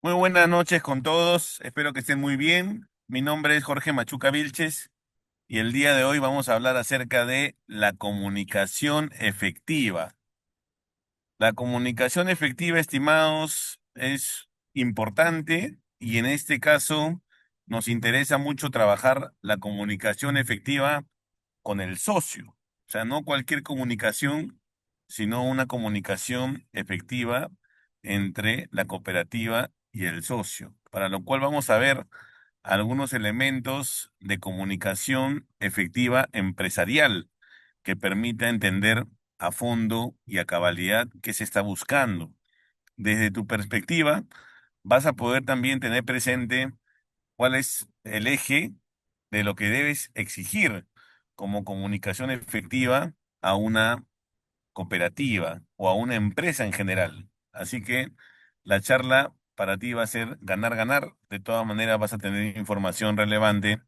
Muy buenas noches con todos, espero que estén muy bien. Mi nombre es Jorge Machuca Vilches y el día de hoy vamos a hablar acerca de la comunicación efectiva. La comunicación efectiva, estimados, es importante y en este caso nos interesa mucho trabajar la comunicación efectiva con el socio. O sea, no cualquier comunicación, sino una comunicación efectiva entre la cooperativa y el socio, para lo cual vamos a ver algunos elementos de comunicación efectiva empresarial que permita entender a fondo y a cabalidad qué se está buscando. Desde tu perspectiva, vas a poder también tener presente cuál es el eje de lo que debes exigir como comunicación efectiva a una cooperativa o a una empresa en general. Así que la charla para ti va a ser ganar, ganar. De todas maneras vas a tener información relevante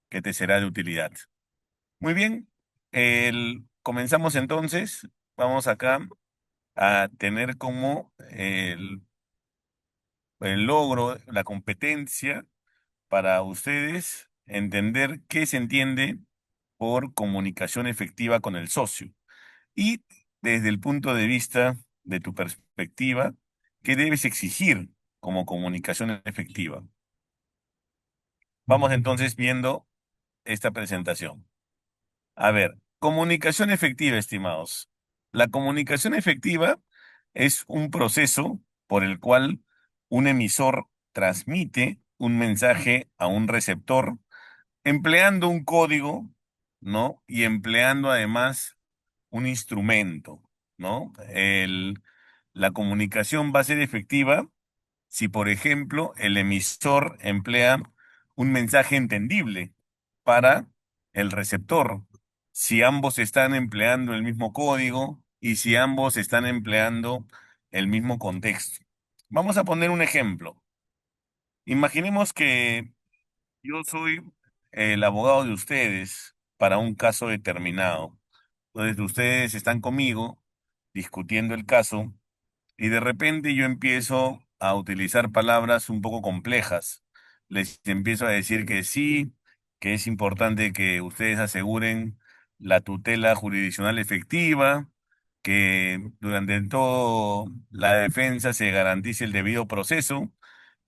que te será de utilidad. Muy bien, comenzamos entonces. Vamos acá a tener como el logro, la competencia para ustedes entender qué se entiende por comunicación efectiva con el socio. Y desde el punto de vista de tu perspectiva, ¿qué debes exigir como comunicación efectiva? Vamos entonces viendo esta presentación. A ver, comunicación efectiva, estimados. La comunicación efectiva es un proceso por el cual un emisor transmite un mensaje a un receptor empleando un código, ¿no? Y empleando además un instrumento, ¿no? La comunicación va a ser efectiva si, por ejemplo, el emisor emplea un mensaje entendible para el receptor, si ambos están empleando el mismo código y si ambos están empleando el mismo contexto. Vamos a poner un ejemplo. Imaginemos que yo soy el abogado de ustedes para un caso determinado. Entonces, ustedes están conmigo discutiendo el caso y de repente yo empiezo a utilizar palabras un poco complejas. Les empiezo a decir que sí, que es importante que ustedes aseguren la tutela jurisdiccional efectiva, que durante todo la defensa se garantice el debido proceso,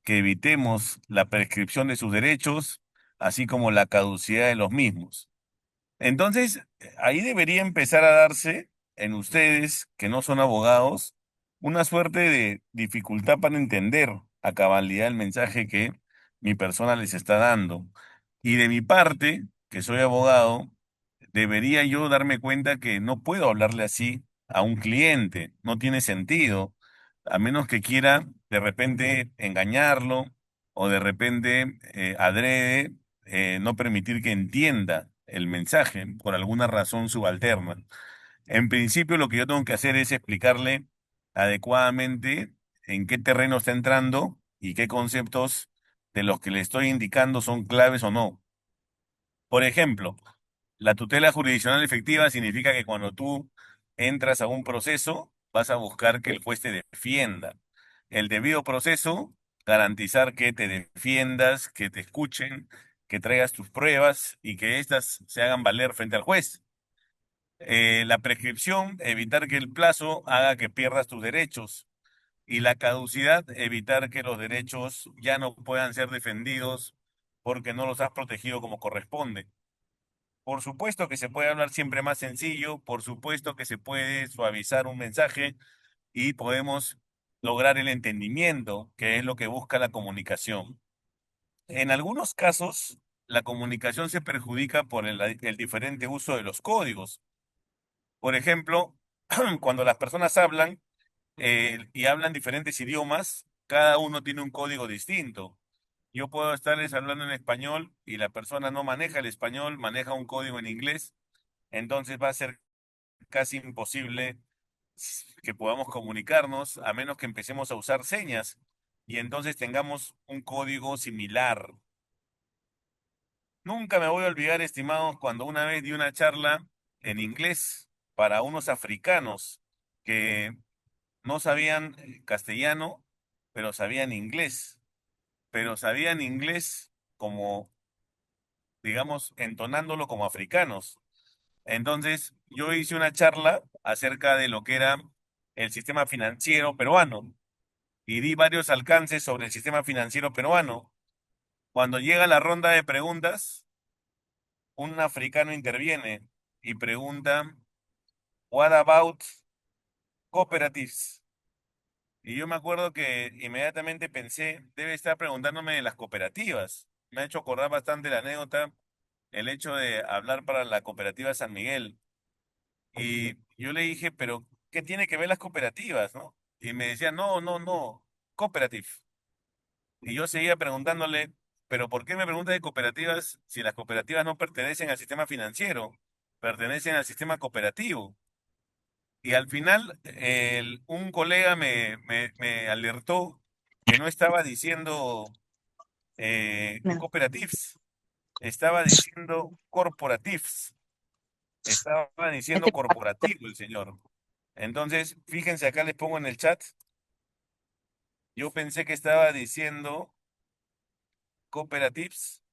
que evitemos la prescripción de sus derechos, así como la caducidad de los mismos. Entonces, ahí debería empezar a darse en ustedes, que no son abogados, una suerte de dificultad para entender a cabalidad el mensaje que mi persona les está dando. Y de mi parte, que soy abogado, debería yo darme cuenta que no puedo hablarle así a un cliente, no tiene sentido, a menos que quiera de repente engañarlo o de repente adrede no permitir que entienda el mensaje por alguna razón subalterna. En principio, lo que yo tengo que hacer es explicarle adecuadamente en qué terreno está entrando y qué conceptos de los que le estoy indicando son claves o no. Por ejemplo, la tutela jurisdiccional efectiva significa que cuando tú entras a un proceso, vas a buscar que el juez te defienda. El debido proceso, garantizar que te defiendas, que te escuchen, que traigas tus pruebas y que éstas se hagan valer frente al juez. La prescripción, evitar que el plazo haga que pierdas tus derechos. Y la caducidad, evitar que los derechos ya no puedan ser defendidos porque no los has protegido como corresponde. Por supuesto que se puede hablar siempre más sencillo, por supuesto que se puede suavizar un mensaje y podemos lograr el entendimiento, que es lo que busca la comunicación. En algunos casos, la comunicación se perjudica por el diferente uso de los códigos. Por ejemplo, cuando las personas hablan y hablan diferentes idiomas, cada uno tiene un código distinto. Yo puedo estarles hablando en español y la persona no maneja el español, maneja un código en inglés, entonces va a ser casi imposible que podamos comunicarnos a menos que empecemos a usar señas y entonces tengamos un código similar. Nunca me voy a olvidar, estimados, cuando una vez di una charla en inglés para unos africanos que no sabían castellano pero sabían inglés, pero sabían inglés como, digamos, entonándolo como africanos. Entonces, yo hice una charla acerca de lo que era el sistema financiero peruano y di varios alcances sobre el sistema financiero peruano. Cuando llega la ronda de preguntas, un africano interviene y pregunta, What about cooperatives? Y yo me acuerdo que inmediatamente pensé, debe estar preguntándome de las cooperativas. Me ha hecho acordar bastante la anécdota, el hecho de hablar para la cooperativa San Miguel. Y yo le dije, pero ¿qué tiene que ver las cooperativas, no? Y me decía, no, no, no, cooperative. Y yo seguía preguntándole, pero ¿por qué me pregunta de cooperativas si las cooperativas no pertenecen al sistema financiero, pertenecen al sistema cooperativo? Y al final, un colega me alertó que no estaba diciendo No, cooperatives, estaba diciendo corporatives, estaba ¿qué diciendo te pasa? corporativo el señor. Entonces, fíjense acá les pongo en el chat, yo pensé que estaba diciendo cooperatives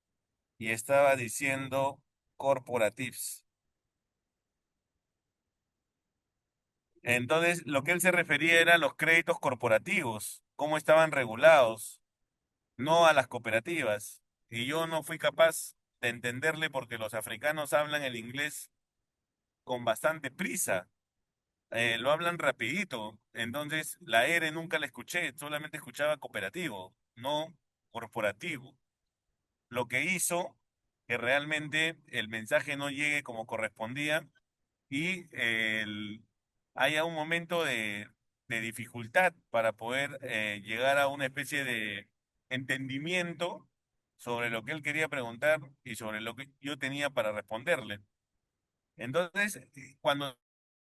y estaba diciendo corporatives. Entonces, lo que él se refería era a los créditos corporativos, cómo estaban regulados, no a las cooperativas. Y yo no fui capaz de entenderle porque los africanos hablan el inglés con bastante prisa, lo hablan rapidito. Entonces, la R nunca la escuché, solamente escuchaba cooperativo, no corporativo. Lo que hizo que realmente el mensaje no llegue como correspondía y haya un momento de dificultad para poder llegar a una especie de entendimiento sobre lo que él quería preguntar y sobre lo que yo tenía para responderle. Entonces, cuando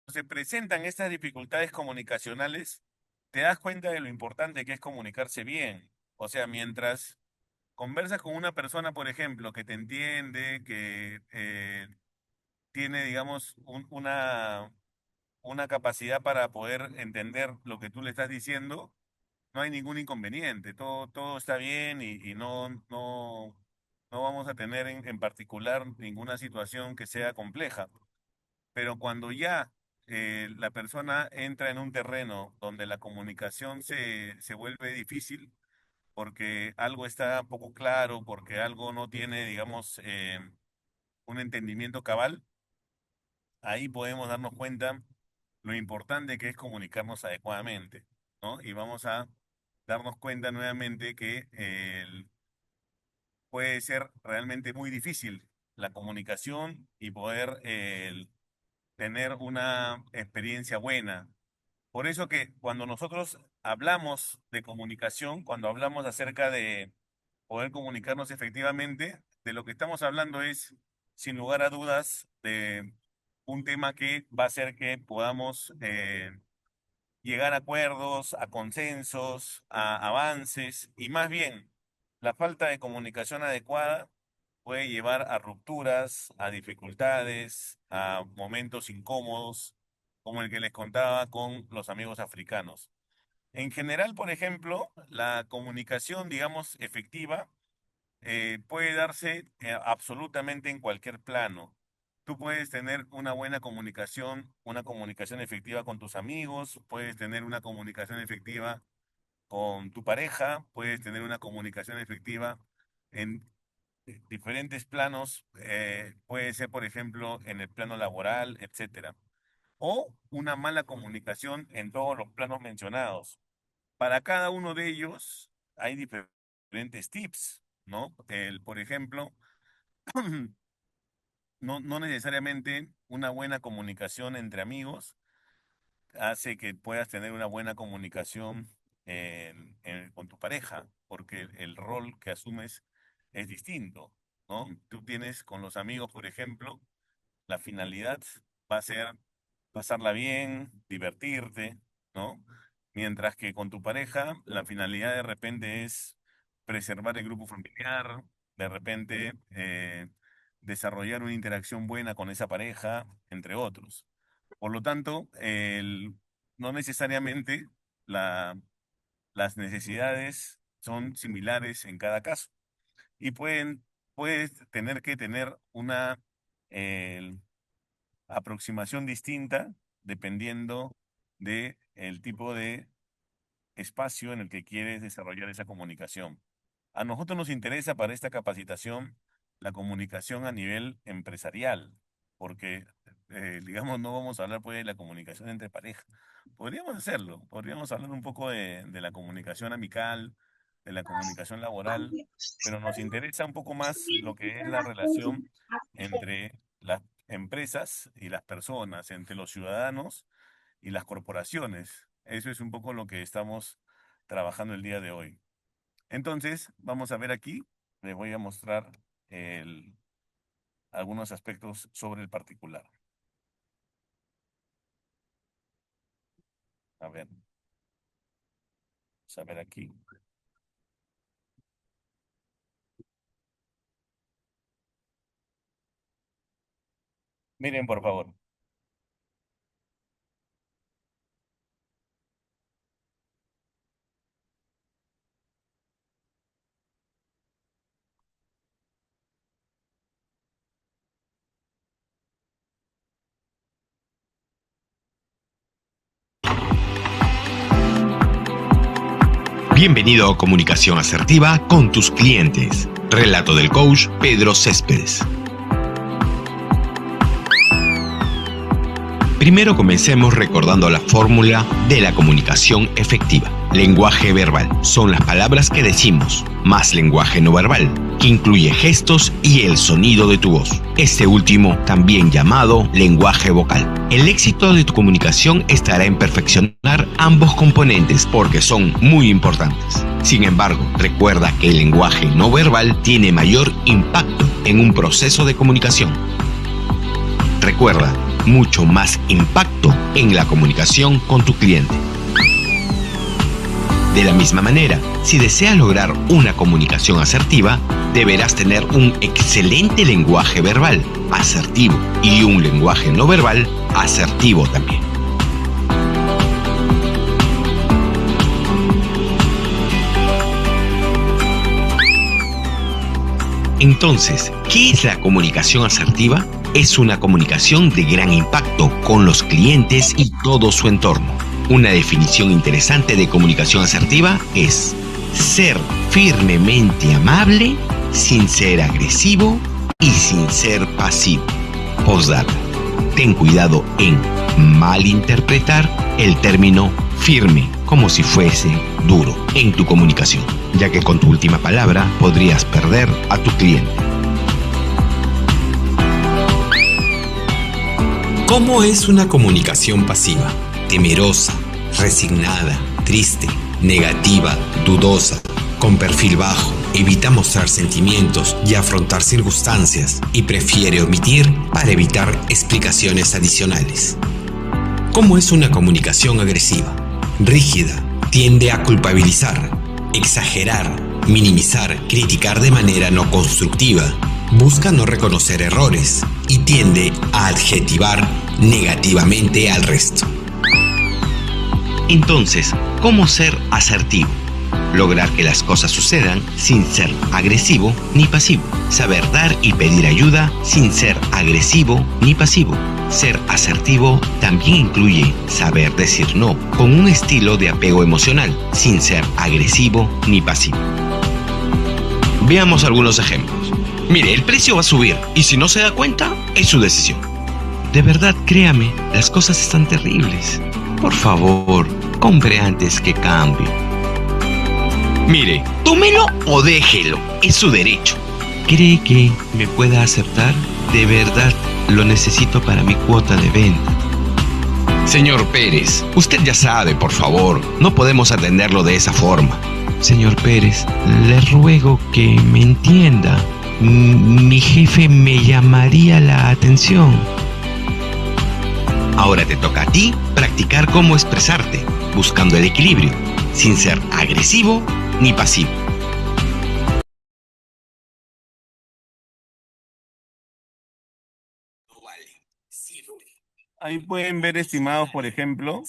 se presentan estas dificultades comunicacionales, te das cuenta de lo importante que es comunicarse bien. O sea, mientras conversas con una persona, por ejemplo, que te entiende, que tiene, digamos, una capacidad para poder entender lo que tú le estás diciendo, no hay ningún inconveniente, todo está bien y no vamos a tener en particular ninguna situación que sea compleja. Pero cuando ya la persona entra en un terreno donde la comunicación se vuelve difícil, porque algo está poco claro, porque algo no tiene, digamos, un entendimiento cabal, ahí podemos darnos cuenta lo importante que es comunicarnos adecuadamente, ¿no? Y vamos a darnos cuenta nuevamente que puede ser realmente muy difícil la comunicación y poder tener una experiencia buena. Por eso que cuando nosotros hablamos de comunicación, cuando hablamos acerca de poder comunicarnos efectivamente, de lo que estamos hablando es, sin lugar a dudas, de un tema que va a hacer que podamos llegar a acuerdos, a consensos, a avances, y más bien, la falta de comunicación adecuada puede llevar a rupturas, a dificultades, a momentos incómodos, como el que les contaba con los amigos africanos. En general, por ejemplo, la comunicación, digamos, efectiva, puede darse absolutamente en cualquier plano. Tú puedes tener una comunicación efectiva con tus amigos, puedes tener una comunicación efectiva con tu pareja, puedes tener una comunicación efectiva en diferentes planos, puede ser, por ejemplo, en el plano laboral, etcétera. O una mala comunicación en todos los planos mencionados. Para cada uno de ellos hay diferentes tips, ¿no? Por ejemplo, no necesariamente una buena comunicación entre amigos hace que puedas tener una buena comunicación con tu pareja, porque el rol que asumes es distinto, ¿no? Tú tienes con los amigos, por ejemplo, la finalidad va a ser pasarla bien, divertirte, ¿no? Mientras que con tu pareja, la finalidad de repente es preservar el grupo familiar, de repente desarrollar una interacción buena con esa pareja, entre otros. Por lo tanto, no necesariamente las necesidades son similares en cada caso y puedes tener que tener una eh, aproximación distinta dependiendo de el tipo de espacio en el que quieres desarrollar esa comunicación. A nosotros nos interesa para esta capacitación la comunicación a nivel empresarial, porque, digamos, no vamos a hablar pues de la comunicación entre pareja. Podríamos hacerlo, podríamos hablar un poco de la comunicación amical, de la comunicación laboral, pero nos interesa un poco más lo que es la relación entre las empresas y las personas, entre los ciudadanos y las corporaciones. Eso es un poco lo que estamos trabajando el día de hoy. Entonces, vamos a ver aquí, les voy a mostrar el- algunos aspectos sobre el particular. A ver, vamos a ver aquí. Miren, por favor. Bienvenido a Comunicación Asertiva con tus clientes. Relato del coach Pedro Céspedes. Primero comencemos recordando la fórmula de la comunicación efectiva. Lenguaje verbal son las palabras que decimos, más lenguaje no verbal, que incluye gestos y el sonido de tu voz. Este último, también llamado lenguaje vocal. El éxito de tu comunicación estará en perfeccionar ambos componentes porque son muy importantes. Sin embargo, recuerda que el lenguaje no verbal tiene mayor impacto en un proceso de comunicación. Recuerda, mucho más impacto en la comunicación con tu cliente. De la misma manera, si deseas lograr una comunicación asertiva, deberás tener un excelente lenguaje verbal, asertivo, y un lenguaje no verbal, asertivo también. Entonces, ¿qué es la comunicación asertiva? Es una comunicación de gran impacto con los clientes y todo su entorno. Una definición interesante de comunicación asertiva es ser firmemente amable sin ser agresivo y sin ser pasivo. Postdata. Ten cuidado en malinterpretar el término firme como si fuese duro en tu comunicación, ya que con tu última palabra podrías perder a tu cliente. ¿Cómo es una comunicación pasiva? Temerosa, resignada, triste, negativa, dudosa, con perfil bajo, evita mostrar sentimientos y afrontar circunstancias y prefiere omitir para evitar explicaciones adicionales. ¿Cómo es una comunicación agresiva? Rígida, tiende a culpabilizar, exagerar, minimizar, criticar de manera no constructiva, busca no reconocer errores y tiende a adjetivar negativamente al resto. Entonces, ¿cómo ser asertivo? Lograr que las cosas sucedan sin ser agresivo ni pasivo. Saber dar y pedir ayuda sin ser agresivo ni pasivo. Ser asertivo también incluye saber decir no con un estilo de apego emocional, sin ser agresivo ni pasivo. Veamos algunos ejemplos. Mire, el precio va a subir y si no se da cuenta, es su decisión. De verdad, créame, las cosas están terribles. Por favor, compre antes que cambie. Mire, tómelo o déjelo, es su derecho. ¿Cree que me pueda aceptar? De verdad, lo necesito para mi cuota de venta. Señor Pérez, usted ya sabe, por favor, no podemos atenderlo de esa forma. Señor Pérez, le ruego que me entienda. Mi jefe me llamaría la atención. Ahora te toca a ti practicar cómo expresarte, buscando el equilibrio, sin ser agresivo ni pasivo. Ahí pueden ver, estimados, por ejemplo,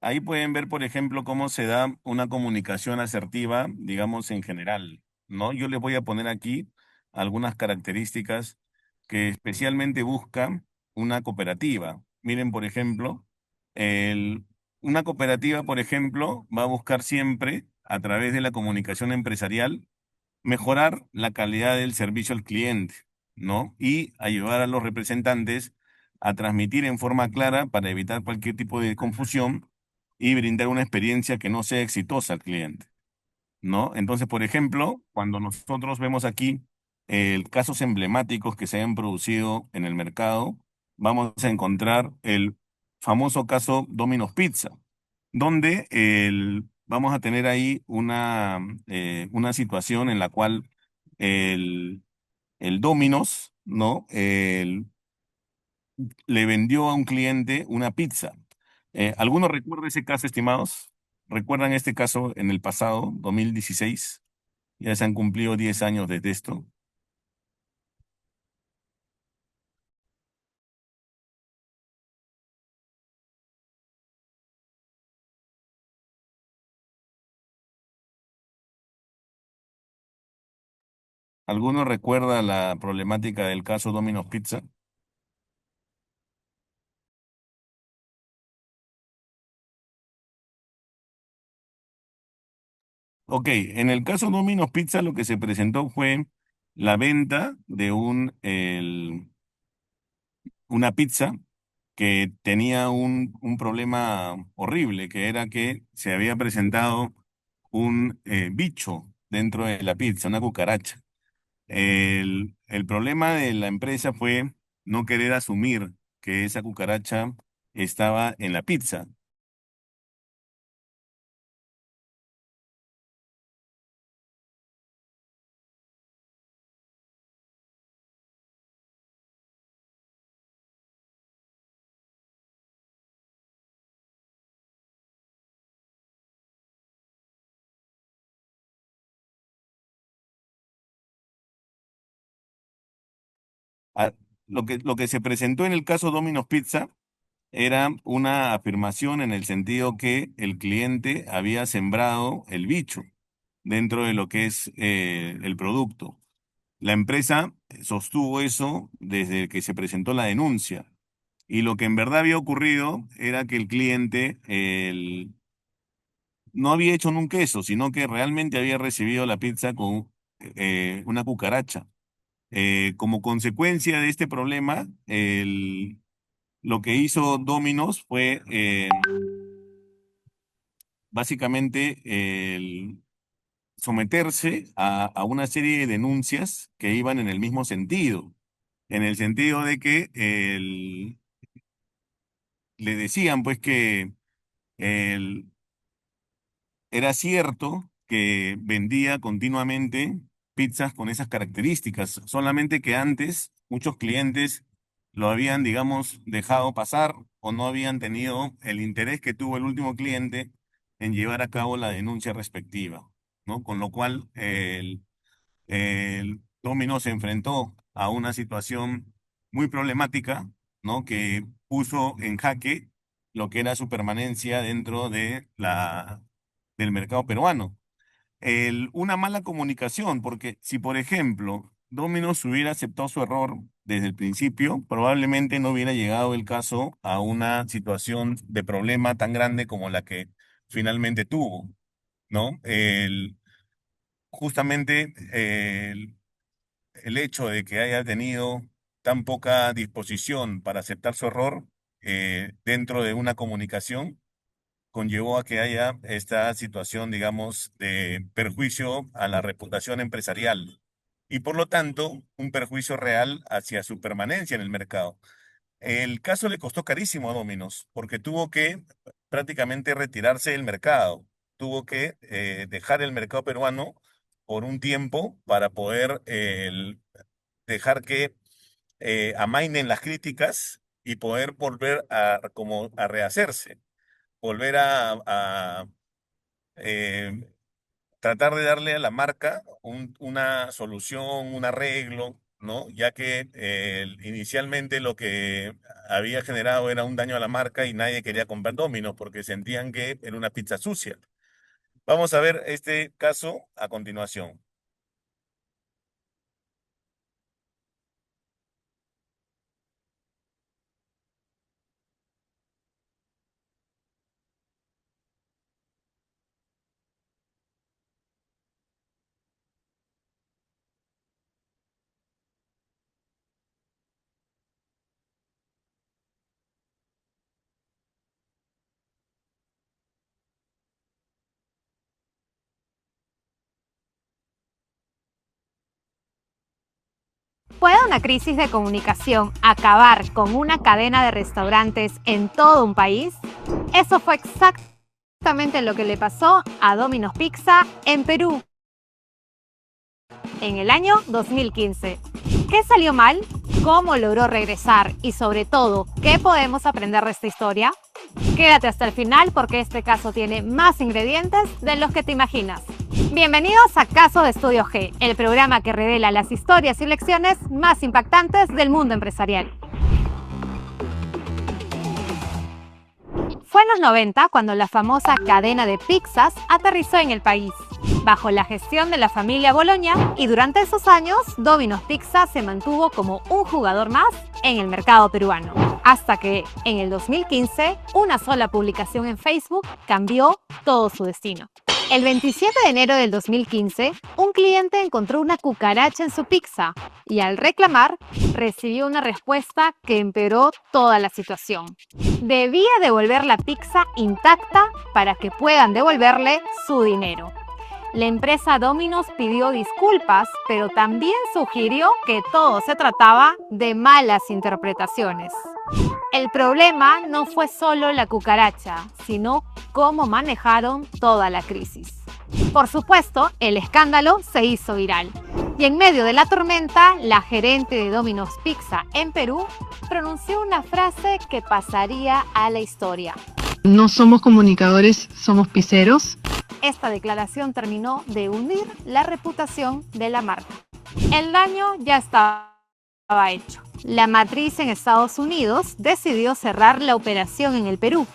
Ahí pueden ver, por ejemplo, cómo se da una comunicación asertiva, digamos, en general, ¿no? Yo les voy a poner aquí algunas características que especialmente busca una cooperativa. Miren, por ejemplo, el- una cooperativa, por ejemplo, va a buscar siempre, a través de la comunicación empresarial, mejorar la calidad del servicio al cliente, ¿no? Y ayudar a los representantes a transmitir en forma clara para evitar cualquier tipo de confusión y brindar una experiencia que no sea exitosa al cliente, ¿no? Entonces, por ejemplo, cuando nosotros vemos aquí casos emblemáticos que se hayan producido en el mercado, vamos a encontrar el famoso caso Domino's Pizza, donde vamos a tener ahí una situación en la cual el, el Domino's, ¿no? Le vendió a un cliente una pizza. ¿Alguno recuerda ese caso, estimados? ¿Recuerdan este caso en el pasado, 2016? Ya se han cumplido 10 años desde esto. ¿Alguno recuerda la problemática del caso Domino's Pizza? Ok, en el caso Domino's Pizza lo que se presentó fue la venta de una pizza que tenía un problema horrible, que era que se había presentado un bicho dentro de la pizza, una cucaracha. El problema de la empresa fue no querer asumir que esa cucaracha estaba en la pizza. Ah, lo que se presentó en el caso Domino's Pizza era una afirmación en el sentido que el cliente había sembrado el bicho dentro de lo que es el producto. La empresa sostuvo eso desde que se presentó la denuncia. Y lo que en verdad había ocurrido era que el cliente no había hecho nunca eso, sino que realmente había recibido la pizza con una cucaracha. Como consecuencia de este problema, lo que hizo Domino's fue básicamente someterse a una serie de denuncias que iban en el mismo sentido, en el sentido de que le decían pues que el- era cierto que vendía continuamente pizzas con esas características, solamente que antes muchos clientes lo habían, digamos, dejado pasar o no habían tenido el interés que tuvo el último cliente en llevar a cabo la denuncia respectiva, ¿no? Con lo cual, el Domino se enfrentó a una situación muy problemática, ¿no? Que puso en jaque lo que era su permanencia dentro del mercado peruano. Una mala comunicación, porque si, por ejemplo, Domino's hubiera aceptado su error desde el principio, probablemente no hubiera llegado el caso a una situación de problema tan grande como la que finalmente tuvo, ¿no? Justamente el hecho de que haya tenido tan poca disposición para aceptar su error dentro de una comunicación conllevó a que haya esta situación, digamos, de perjuicio a la reputación empresarial y por lo tanto un perjuicio real hacia su permanencia en el mercado. El caso le costó carísimo a Domino's porque tuvo que prácticamente retirarse del mercado, tuvo que dejar el mercado peruano por un tiempo para poder dejar que amainen las críticas y poder volver como a rehacerse, volver eh, tratar de darle a la marca una solución, un arreglo, ¿no? Ya que inicialmente lo que había generado era un daño a la marca y nadie quería comprar Domino's porque sentían que era una pizza sucia. Vamos a ver este caso a continuación. ¿Puede una crisis de comunicación acabar con una cadena de restaurantes en todo un país? Eso fue exactamente lo que le pasó a Domino's Pizza en Perú en el año 2015. ¿Qué salió mal? ¿Cómo logró regresar? Y sobre todo, ¿qué podemos aprender de esta historia? Quédate hasta el final porque este caso tiene más ingredientes de los que te imaginas. Bienvenidos a Caso de Estudio G, el programa que revela las historias y lecciones más impactantes del mundo empresarial. Fue en los 90 cuando la famosa cadena de pizzas aterrizó en el país, bajo la gestión de la familia Bologna, y durante esos años Domino's Pizza se mantuvo como un jugador más en el mercado peruano. Hasta que, en el 2015, una sola publicación en Facebook cambió todo su destino. El 27 de enero del 2015, un cliente encontró una cucaracha en su pizza y al reclamar, recibió una respuesta que empeoró toda la situación. Debía devolver la pizza intacta para que puedan devolverle su dinero. La empresa Domino's pidió disculpas, pero también sugirió que todo se trataba de malas interpretaciones. El problema no fue solo la cucaracha, sino cómo manejaron toda la crisis. Por supuesto, el escándalo se hizo viral. Y en medio de la tormenta, la gerente de Domino's Pizza en Perú pronunció una frase que pasaría a la historia. No somos comunicadores, somos pizzeros. Esta declaración terminó de hundir la reputación de la marca. El daño ya estaba hecho. La matriz en Estados Unidos decidió cerrar la operación en el Perú.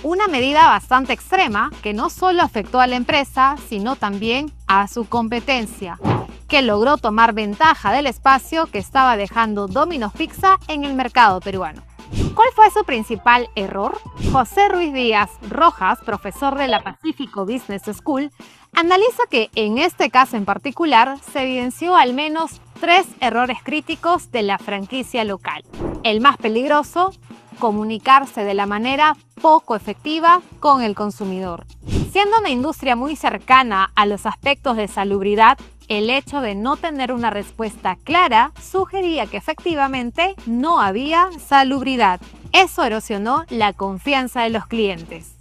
Una medida bastante extrema que no solo afectó a la empresa, sino también a su competencia, que logró tomar ventaja del espacio que estaba dejando Domino's Pizza en el mercado peruano. ¿Cuál fue su principal error? José Ruiz Díaz Rojas, profesor de la Pacífico Business School, analiza que en este caso en particular se evidenció al menos 3 errores críticos de la franquicia local. El más peligroso, comunicarse de la manera poco efectiva con el consumidor. Siendo una industria muy cercana a los aspectos de salubridad, el hecho de no tener una respuesta clara sugería que efectivamente no había salubridad. Eso erosionó la confianza de los clientes.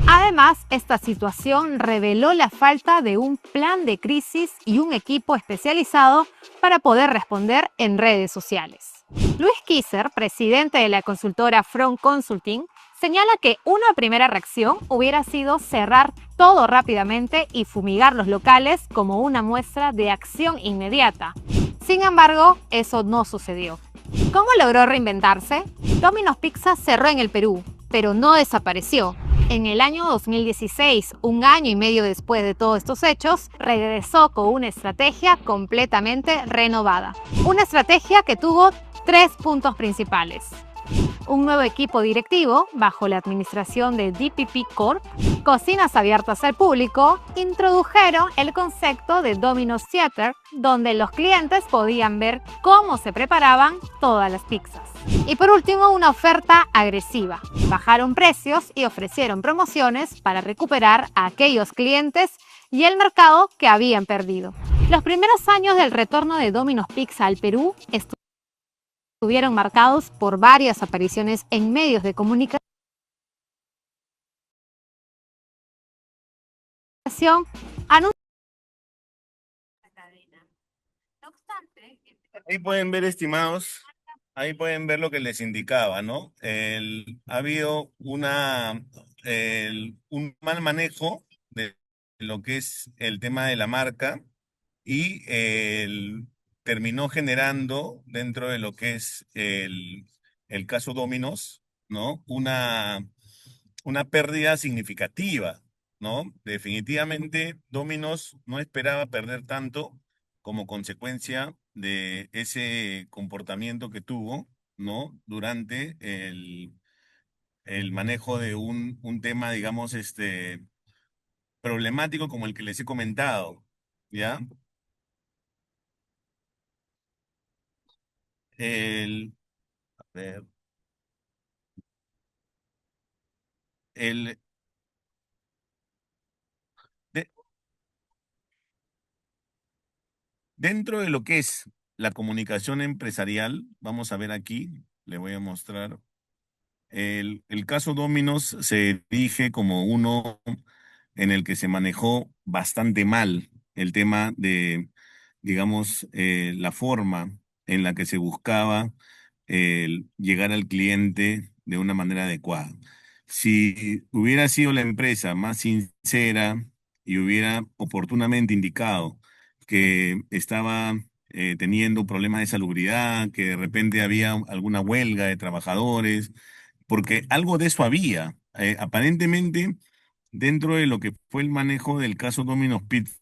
Además, esta situación reveló la falta de un plan de crisis y un equipo especializado para poder responder en redes sociales. Luis Kisser, presidente de la consultora Front Consulting, señala que una primera reacción hubiera sido cerrar todo rápidamente y fumigar los locales como una muestra de acción inmediata. Sin embargo, eso no sucedió. ¿Cómo logró reinventarse? Domino's Pizza cerró en el Perú, pero no desapareció. En el año 2016, un año y medio después de todos estos hechos, regresó con una estrategia completamente renovada. Una estrategia que tuvo 3 puntos principales. Un nuevo equipo directivo, bajo la administración de DPP Corp, cocinas abiertas al público, introdujeron el concepto de Domino's Theater, donde los clientes podían ver cómo se preparaban todas las pizzas. Y por último, una oferta agresiva. Bajaron precios y ofrecieron promociones para recuperar a aquellos clientes y el mercado que habían perdido. Los primeros años del retorno de Domino's Pizza al Perú estuvieron marcados por varias apariciones en medios de comunicación, anuncios de la cadena. No obstante, Ahí pueden ver, estimados, ahí pueden ver lo que les indicaba, ¿no? Ha habido un mal manejo de lo que es el tema de la marca y terminó generando dentro de lo que es el caso Dominos, ¿no? Una pérdida significativa, ¿no? Definitivamente Dominos no esperaba perder tanto como consecuencia de ese comportamiento que tuvo, ¿no? Durante el manejo de un tema, digamos, problemático como el que les he comentado, ¿ya? El, a ver, el, de- dentro de lo que es la comunicación empresarial, vamos a ver aquí, le voy a mostrar. El caso Dominos se dirige como uno en el que se manejó bastante mal el tema de, digamos, la forma en la que se buscaba el llegar al cliente de una manera adecuada. Si hubiera sido la empresa más sincera y hubiera oportunamente indicado que estaba teniendo problemas de salubridad, que de repente había alguna huelga de trabajadores, porque algo de eso había. Aparentemente, dentro de lo que fue el manejo del caso Domino's Pizza,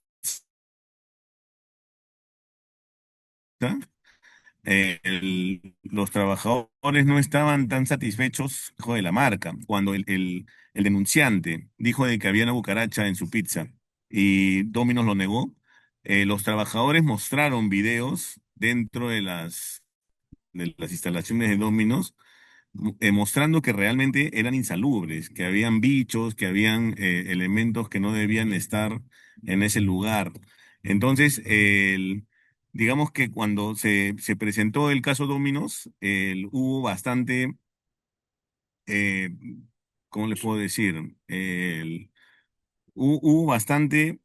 los trabajadores no estaban tan satisfechos de la marca. Cuando el denunciante dijo de que había una cucaracha en su pizza y Domino's lo negó, los trabajadores mostraron videos dentro de las instalaciones de Domino's mostrando que realmente eran insalubres, que habían bichos, que habían elementos que no debían estar en ese lugar. Entonces, digamos que cuando se presentó el caso Dominos, hubo bastante, eh, ¿cómo le puedo decir? Hubo bastante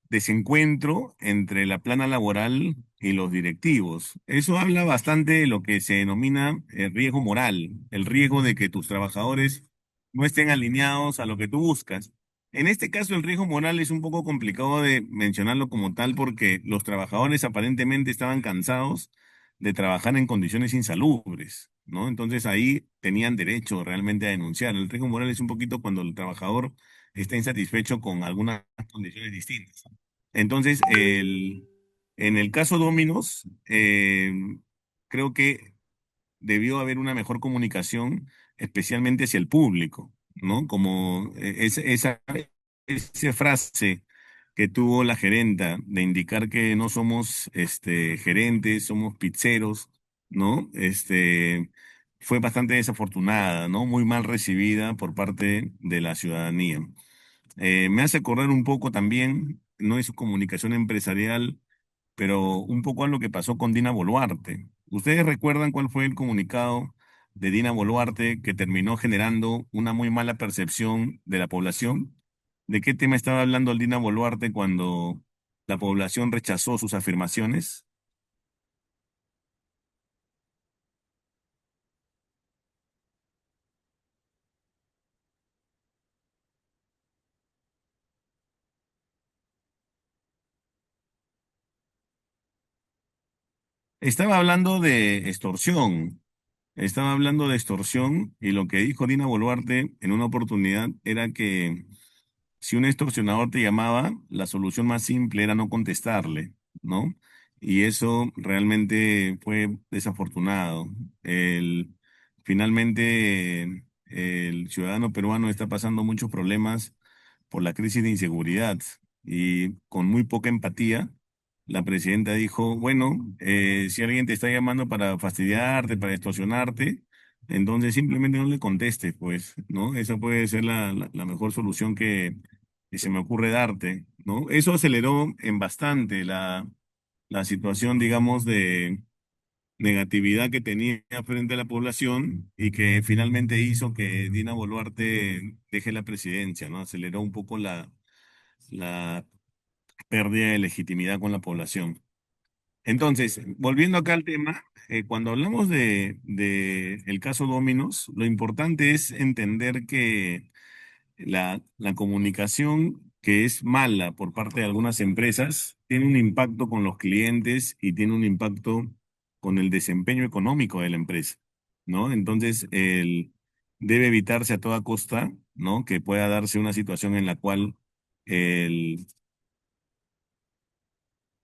desencuentro entre la plana laboral y los directivos. Eso habla bastante de lo que se denomina el riesgo moral, el riesgo de que tus trabajadores no estén alineados a lo que tú buscas. En este caso, el riesgo moral es un poco complicado de mencionarlo como tal porque los trabajadores aparentemente estaban cansados de trabajar en condiciones insalubres, ¿no? Entonces ahí tenían derecho realmente a denunciar. El riesgo moral es un poquito cuando el trabajador está insatisfecho con algunas condiciones distintas. Entonces, en el caso Dominos, creo que debió haber una mejor comunicación, especialmente hacia el público, ¿no? Como esa frase que tuvo la gerenta de indicar que no somos gerentes, somos pizzeros, ¿no? Fue bastante desafortunada, ¿no? Muy mal recibida por parte de la ciudadanía. Me hace acordar un poco también, no es comunicación empresarial, pero un poco a lo que pasó con Dina Boluarte. ¿Ustedes recuerdan cuál fue el comunicado de Dina Boluarte que terminó generando una muy mala percepción de la población? ¿De qué tema estaba hablando Dina Boluarte cuando la población rechazó sus afirmaciones? Estaba hablando de extorsión. Estaba hablando de extorsión y lo que dijo Dina Boluarte en una oportunidad era que si un extorsionador te llamaba, la solución más simple era no contestarle, ¿no? Y eso realmente fue desafortunado. Finalmente, el ciudadano peruano está pasando muchos problemas por la crisis de inseguridad y con muy poca empatía, la presidenta dijo, bueno, si alguien te está llamando para fastidiarte, para extorsionarte, entonces simplemente no le contestes, pues, ¿no? Esa puede ser la mejor solución que se me ocurre darte, ¿no? Eso aceleró en bastante la situación, digamos, de negatividad que tenía frente a la población y que finalmente hizo que Dina Boluarte deje la presidencia, ¿no? Aceleró un poco la pérdida de legitimidad con la población. Entonces, volviendo acá al tema, cuando hablamos de el caso Dominos, lo importante es entender que la comunicación que es mala por parte de algunas empresas, tiene un impacto con los clientes y tiene un impacto con el desempeño económico de la empresa, ¿no? Entonces, debe evitarse a toda costa, ¿no? Que pueda darse una situación en la cual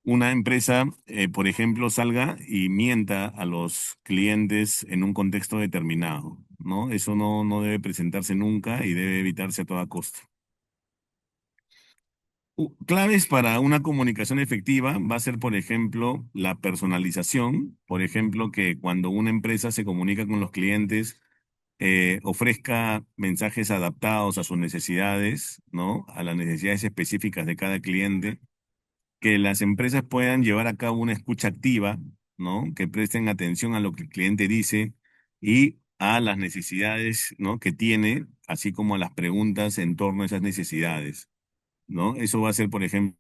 una empresa, por ejemplo, salga y mienta a los clientes en un contexto determinado, ¿no? Eso no debe presentarse nunca y debe evitarse a toda costa. Claves para una comunicación efectiva va a ser, por ejemplo, la personalización. Por ejemplo, que cuando una empresa se comunica con los clientes, ofrezca mensajes adaptados a sus necesidades, ¿no? A las necesidades específicas de cada cliente, que las empresas puedan llevar a cabo una escucha activa, ¿no? Que presten atención a lo que el cliente dice y a las necesidades, ¿no? Que tiene, así como a las preguntas en torno a esas necesidades, ¿no? Eso va a ser, por ejemplo,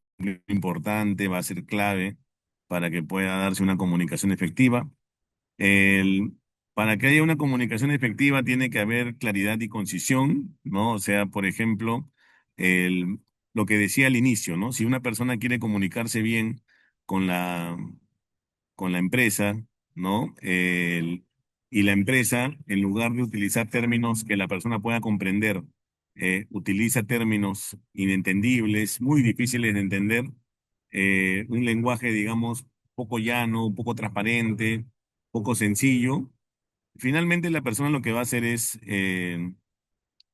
importante, va a ser clave para que pueda darse una comunicación efectiva. El, para que haya una comunicación efectiva tiene que haber claridad y concisión, ¿no? O sea, por ejemplo, el, lo que decía al inicio, ¿no? Si una persona quiere comunicarse bien con la empresa, ¿no? Y la empresa, en lugar de utilizar términos que la persona pueda comprender, utiliza términos inentendibles, muy difíciles de entender, un lenguaje, digamos, poco llano, poco transparente, poco sencillo. Finalmente, la persona lo que va a hacer es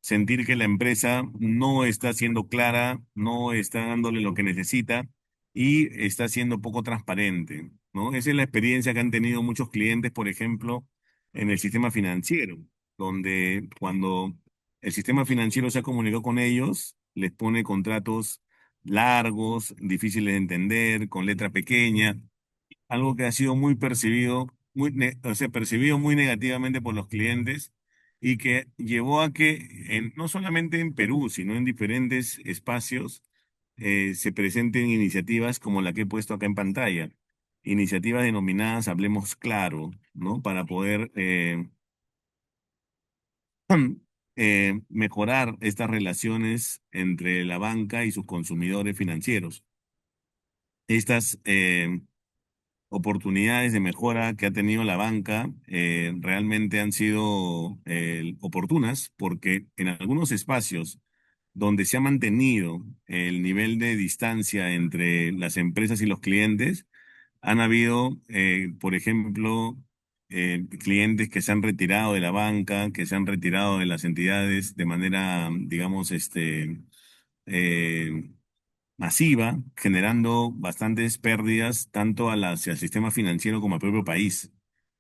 sentir que la empresa no está siendo clara, no está dándole lo que necesita y está siendo poco transparente, ¿no? Esa es la experiencia que han tenido muchos clientes, por ejemplo, en el sistema financiero, donde cuando el sistema financiero se ha comunicado con ellos, les pone contratos largos, difíciles de entender, con letra pequeña, algo que ha sido muy percibido, o sea, percibido muy negativamente por los clientes y que llevó a que no solamente en Perú, sino en diferentes espacios se presenten iniciativas como la que he puesto acá en pantalla, iniciativas denominadas Hablemos Claro, ¿no? Para poder mejorar estas relaciones entre la banca y sus consumidores financieros. Estas oportunidades de mejora que ha tenido la banca realmente han sido oportunas porque en algunos espacios donde se ha mantenido el nivel de distancia entre las empresas y los clientes, han habido, por ejemplo, clientes que se han retirado de la banca, que se han retirado de las entidades de manera, digamos, eh, masiva, generando bastantes pérdidas tanto hacia el sistema financiero como al propio país.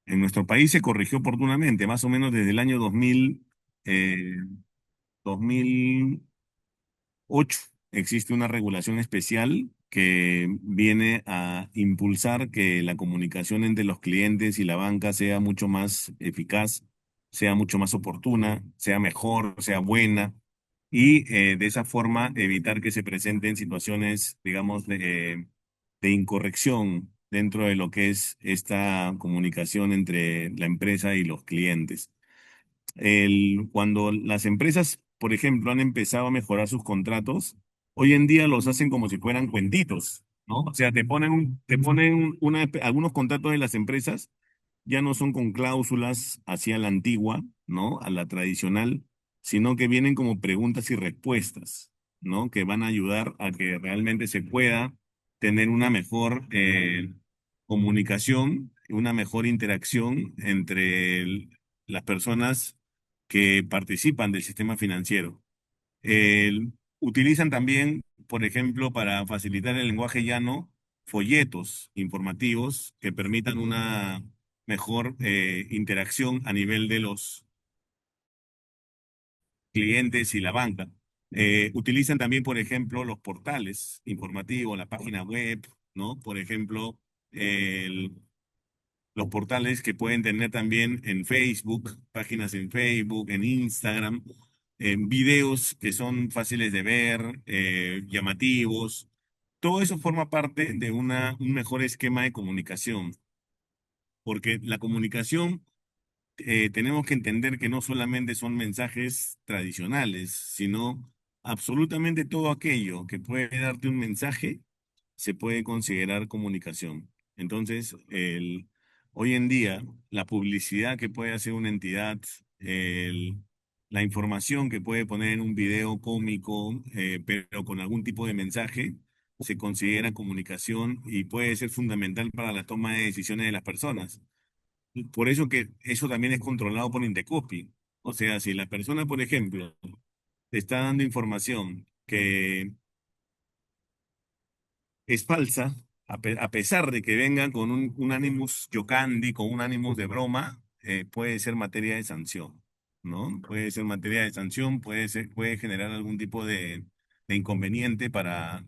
En nuestro país se corrigió oportunamente, más o menos desde el año 2008 existe una regulación especial que viene a impulsar que la comunicación entre los clientes y la banca sea mucho más eficaz, sea mucho más oportuna, sea mejor, sea buena y de esa forma evitar que se presenten situaciones, digamos, de incorrección dentro de lo que es esta comunicación entre la empresa y los clientes. Cuando las empresas, por ejemplo, han empezado a mejorar sus contratos, hoy en día los hacen como si fueran cuentitos, ¿no? O sea, te ponen algunos contratos de las empresas ya no son con cláusulas así a la antigua, ¿no? A la tradicional, sino que vienen como preguntas y respuestas, ¿no? Que van a ayudar a que realmente se pueda tener una mejor comunicación, una mejor interacción entre las personas que participan del sistema financiero. Utilizan también, por ejemplo, para facilitar el lenguaje llano, folletos informativos que permitan una mejor interacción a nivel de los clientes y la banca. Utilizan también, por ejemplo, los portales informativos, la página web, ¿no? Por ejemplo, el- los portales que pueden tener también en Facebook, páginas en Facebook, en Instagram, videos que son fáciles de ver, llamativos. Todo eso forma parte de un mejor esquema de comunicación, porque la comunicación tenemos que entender que no solamente son mensajes tradicionales, sino absolutamente todo aquello que puede darte un mensaje se puede considerar comunicación. Entonces, hoy en día, la publicidad que puede hacer una entidad, la información que puede poner en un video cómico, pero con algún tipo de mensaje, se considera comunicación y puede ser fundamental para la toma de decisiones de las personas. Por eso que eso también es controlado por Indecopi. O sea, si la persona, por ejemplo, te está dando información que es falsa, a pesar de que venga con un animus jocandi, con un animus de broma, puede ser materia de sanción, ¿no? Puede ser materia de sanción, puede generar algún tipo de inconveniente para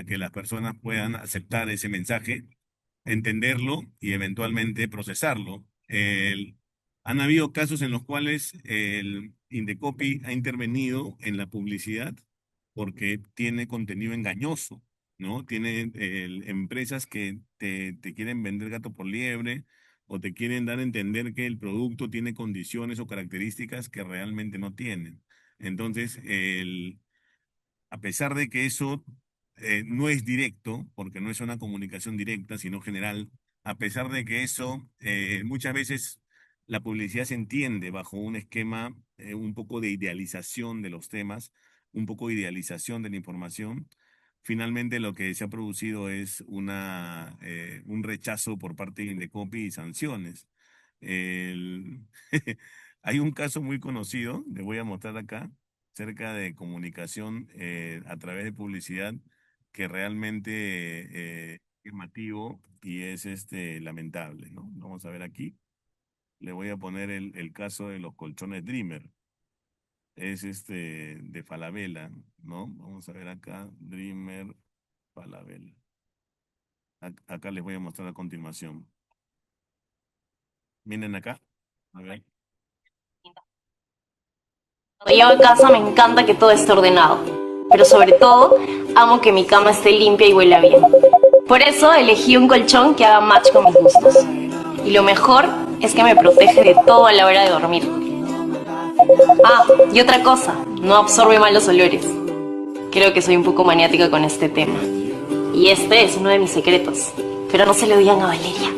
que las personas puedan aceptar ese mensaje, entenderlo y eventualmente procesarlo. Han habido casos en los cuales el Indecopi ha intervenido en la publicidad porque tiene contenido engañoso, ¿no? Tiene empresas que te quieren vender gato por liebre o te quieren dar a entender que el producto tiene condiciones o características que realmente no tienen. Entonces, a pesar de que eso no es directo, porque no es una comunicación directa, sino general, a pesar de que eso muchas veces la publicidad se entiende bajo un esquema un poco de idealización de los temas, un poco de idealización de la información. Finalmente lo que se ha producido es un rechazo por parte de Indecopi y sanciones. El- Hay un caso muy conocido, le voy a mostrar acá, cerca de comunicación a través de publicidad que realmente es llamativo y es lamentable, ¿no? Vamos a ver aquí. Le voy a poner el caso de los colchones Dreamer. Es de Falabella, ¿no? Vamos a ver acá, Dreamer, Falabella. Acá les voy a mostrar a continuación. Miren acá. A ver. Cuando llego a casa me encanta que todo esté ordenado, pero sobre todo amo que mi cama esté limpia y huela bien. Por eso elegí un colchón que haga match con mis gustos. Y lo mejor es que me protege de todo a la hora de dormir. Ah, y otra cosa, no absorbe malos olores. Creo que soy un poco maniática con este tema. Y este es uno de mis secretos, pero no se lo digan a Valeria.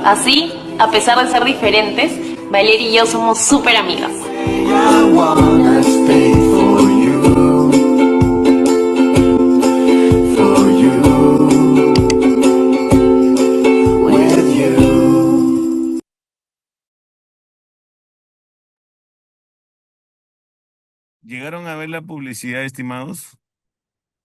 Así, a pesar de ser diferentes, Valeria y yo somos súper amigas. ¿Llegaron a ver la publicidad, estimados?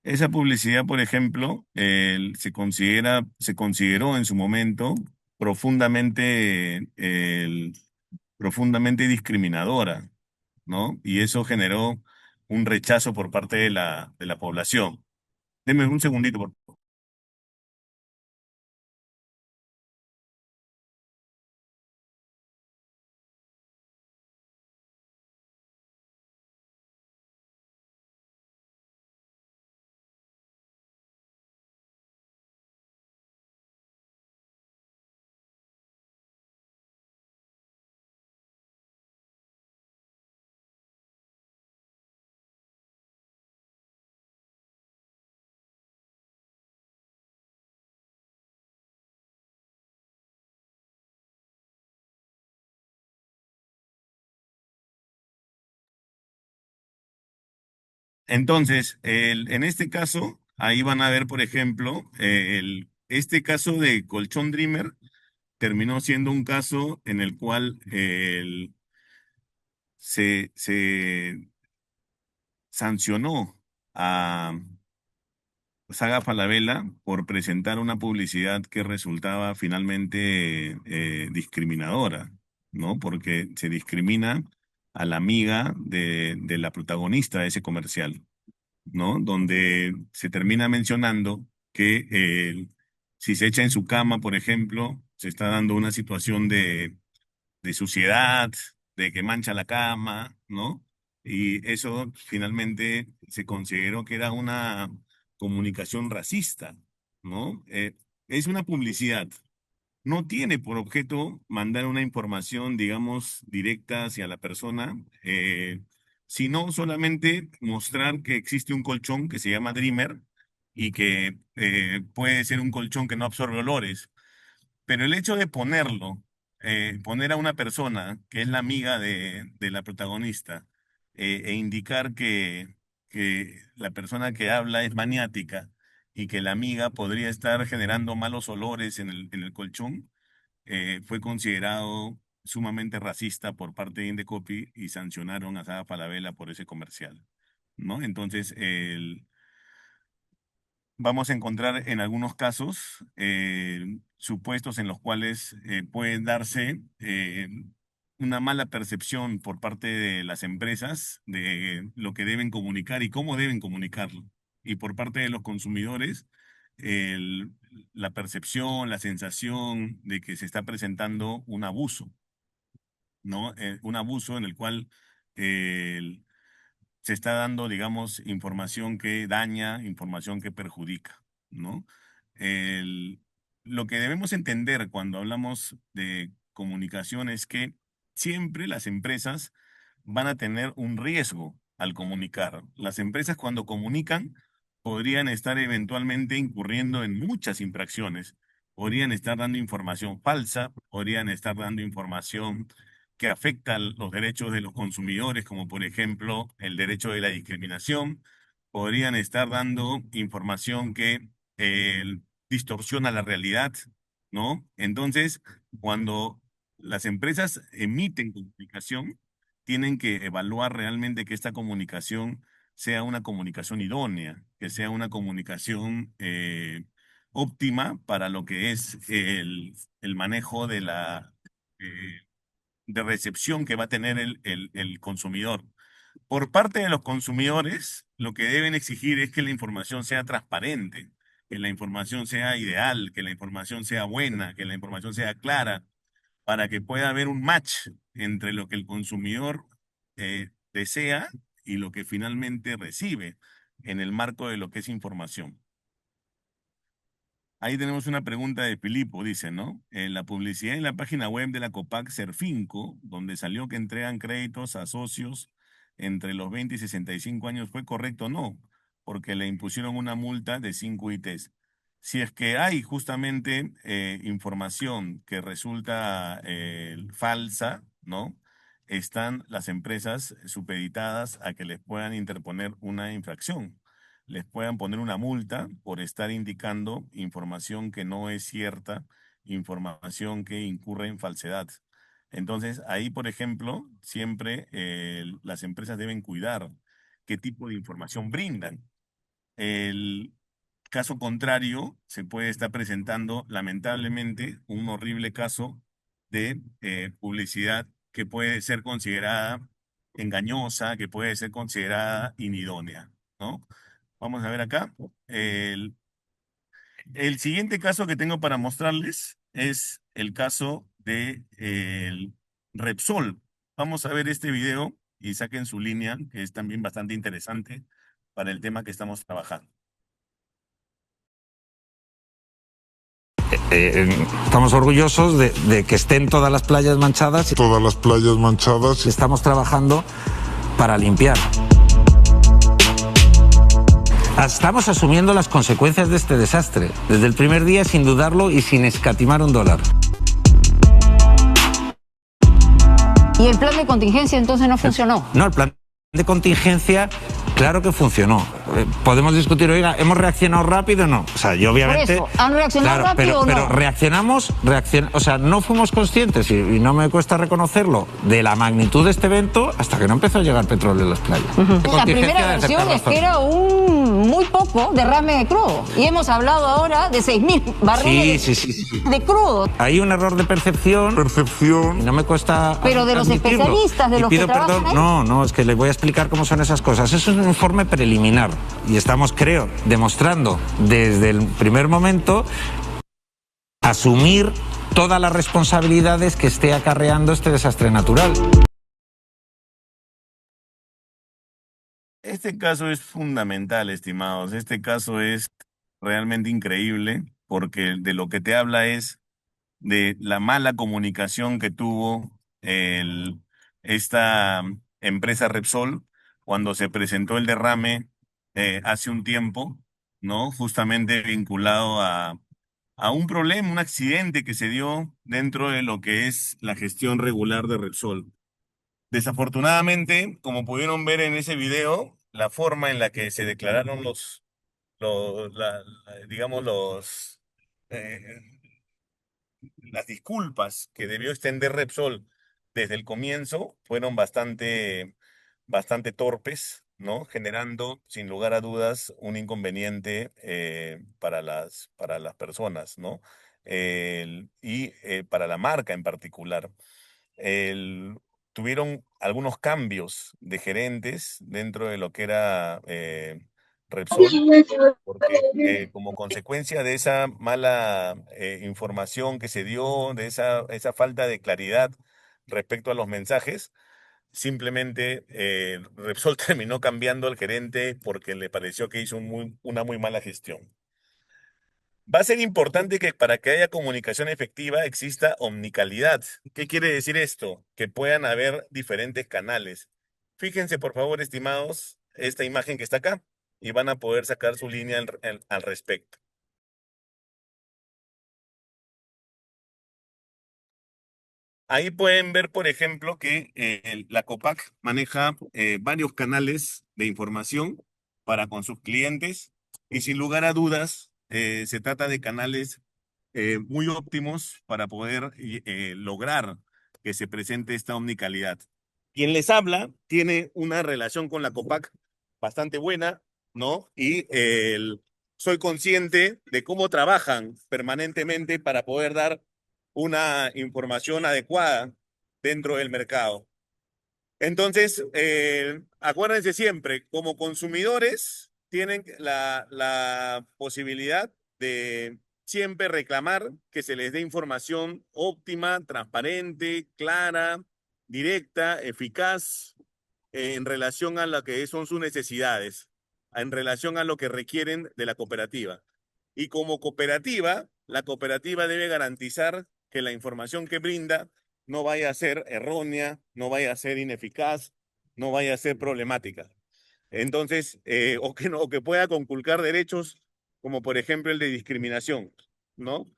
Esa publicidad, por ejemplo, se consideró en su momento profundamente, profundamente discriminadora, ¿no? Y eso generó un rechazo por parte de la población. Deme un segundito, por favor. Entonces, en este caso, ahí van a ver, por ejemplo, este caso de Colchón Dreamer terminó siendo un caso en el cual se sancionó a Saga Falabella por presentar una publicidad que resultaba finalmente discriminadora, ¿no? Porque se discrimina a la amiga de la protagonista de ese comercial, ¿no? Donde se termina mencionando que si se echa en su cama, por ejemplo, se está dando una situación de suciedad, de que mancha la cama, ¿no? Y eso finalmente se consideró que era una comunicación racista, ¿no? Es una publicidad. No tiene por objeto mandar una información, digamos, directa hacia la persona. sino solamente mostrar que existe un colchón que se llama Dreamer y que puede ser un colchón que no absorbe olores. Pero el hecho de ponerlo, poner a una persona que es la amiga de la protagonista, e indicar que la persona que habla es maniática y que la amiga podría estar generando malos olores en el colchón, fue considerado sumamente racista por parte de Indecopi y sancionaron a Sara Falabella por ese comercial, ¿no? Entonces, vamos a encontrar en algunos casos supuestos en los cuales puede darse una mala percepción por parte de las empresas de lo que deben comunicar y cómo deben comunicarlo. Y por parte de los consumidores, el- la percepción, la sensación de que se está presentando un abuso, ¿no? Un abuso en el cual se está dando, digamos, información que daña, información que perjudica, ¿no? El- lo que debemos entender cuando hablamos de comunicación es que siempre las empresas van a tener un riesgo al comunicar. Las empresas cuando comunican podrían estar eventualmente incurriendo en muchas infracciones. Podrían estar dando información falsa, podrían estar dando información que afecta los derechos de los consumidores, como por ejemplo el derecho de la discriminación. Podrían estar dando información que distorsiona la realidad, ¿no? Entonces, cuando las empresas emiten comunicación, tienen que evaluar realmente que esta comunicación sea una comunicación idónea, que sea una comunicación óptima para lo que es el manejo eh, de recepción que va a tener el consumidor. Por parte de los consumidores, lo que deben exigir es que la información sea transparente, que la información sea ideal, que la información sea buena, que la información sea clara, para que pueda haber un match entre lo que el consumidor desea y lo que finalmente recibe en el marco de lo que es información. Ahí tenemos una pregunta de Filipo, dice, ¿no? En la publicidad en la página web de la Copac Serfinco, donde salió que entregan créditos a socios entre los 20 y 65 años, ¿fue correcto o no? Porque le impusieron una multa de 5 ITs. Si es que hay justamente información que resulta falsa, ¿no? Están las empresas supeditadas a que les puedan interponer una infracción, les puedan poner una multa por estar indicando información que no es cierta, información que incurre en falsedad. Entonces, ahí, por ejemplo, siempre las empresas deben cuidar qué tipo de información brindan. El caso contrario, se puede estar presentando, lamentablemente, un horrible caso de publicidad que puede ser considerada engañosa, que puede ser considerada inidónea, ¿no? Vamos a ver acá. El siguiente caso que tengo para mostrarles es el caso de el Repsol. Vamos a ver este video y saquen su línea, que es también bastante interesante para el tema que estamos trabajando. Estamos orgullosos de que estén todas las playas manchadas. Todas las playas manchadas. Estamos trabajando para limpiar. Estamos asumiendo las consecuencias de este desastre, desde el primer día sin dudarlo y sin escatimar un dólar. ¿Y el plan de contingencia entonces no funcionó? No, el plan de contingencia, claro que funcionó. Podemos discutir, oiga, ¿hemos reaccionado rápido o no? O sea, yo obviamente... Por eso, ¿han reaccionado rápido o no? Pero reaccionamos, o sea, no fuimos conscientes, y no me cuesta reconocerlo, de la magnitud de este evento hasta que no empezó a llegar petróleo en las playas. La primera versión es que era muy poco derrame de crudo. Y hemos hablado ahora de 6.000 barriles de crudo. Hay un error de percepción. Y no me cuesta Pero de los admitirlo. especialistas, de Y los que pido trabajan perdón. ahí. No, es que les voy a explicar cómo son esas cosas. Es un informe preliminar. Y estamos, creo, demostrando desde el primer momento asumir todas las responsabilidades que esté acarreando este desastre natural. Este caso es fundamental, estimados. Este caso es realmente increíble porque de lo que te habla es de la mala comunicación que tuvo esta empresa Repsol cuando se presentó el derrame hace un tiempo, ¿no? Justamente vinculado a un problema, un accidente que se dio dentro de lo que es la gestión regular de Repsol. Desafortunadamente, como pudieron ver en ese video, la forma en la que se declararon digamos, eh, las disculpas que debió extender Repsol desde el comienzo fueron bastante torpes, ¿no? Generando, sin lugar a dudas, un inconveniente para las personas, ¿no? Para la marca en particular. El- Tuvieron algunos cambios de gerentes dentro de lo que era Repsol, porque como consecuencia de esa mala información que se dio, de esa falta de claridad respecto a los mensajes, simplemente Repsol terminó cambiando al gerente porque le pareció que hizo una muy mala gestión. Va a ser importante que para que haya comunicación efectiva exista omnicalidad. ¿Qué quiere decir esto? Que puedan haber diferentes canales. Fíjense, por favor, estimados, esta imagen que está acá y van a poder sacar su línea al respecto. Ahí pueden ver, por ejemplo, que la COPAC maneja varios canales de información para con sus clientes y sin lugar a dudas se trata de canales muy óptimos para poder lograr que se presente esta omnicalidad. Quien les habla tiene una relación con la COPAC bastante buena, ¿no? Soy consciente de cómo trabajan permanentemente para poder dar una información adecuada dentro del mercado. Entonces, acuérdense siempre, como consumidores, tienen la posibilidad de siempre reclamar que se les dé información óptima, transparente, clara, directa, eficaz, en relación a lo que son sus necesidades, en relación a lo que requieren de la cooperativa. Y como cooperativa, la cooperativa debe garantizar que la información que brinda no vaya a ser errónea, no vaya a ser ineficaz, no vaya a ser problemática. Entonces, o que pueda conculcar derechos, como por ejemplo el de discriminación, ¿no?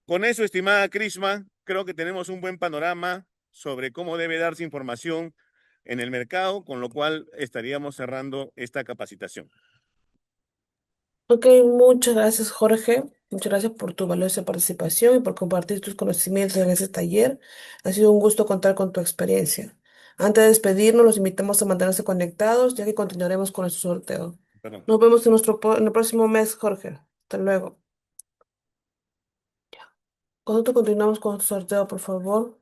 Con eso, estimada Crisma, creo que tenemos un buen panorama sobre cómo debe darse información en el mercado, con lo cual estaríamos cerrando esta capacitación. Ok, muchas gracias, Jorge. Muchas gracias por tu valiosa participación y por compartir tus conocimientos en este taller. Ha sido un gusto contar con tu experiencia. Antes de despedirnos, los invitamos a mantenerse conectados, ya que continuaremos con nuestro sorteo. Perdón. Nos vemos en el próximo mes, Jorge. Hasta luego. Cuando continuamos con nuestro sorteo, por favor.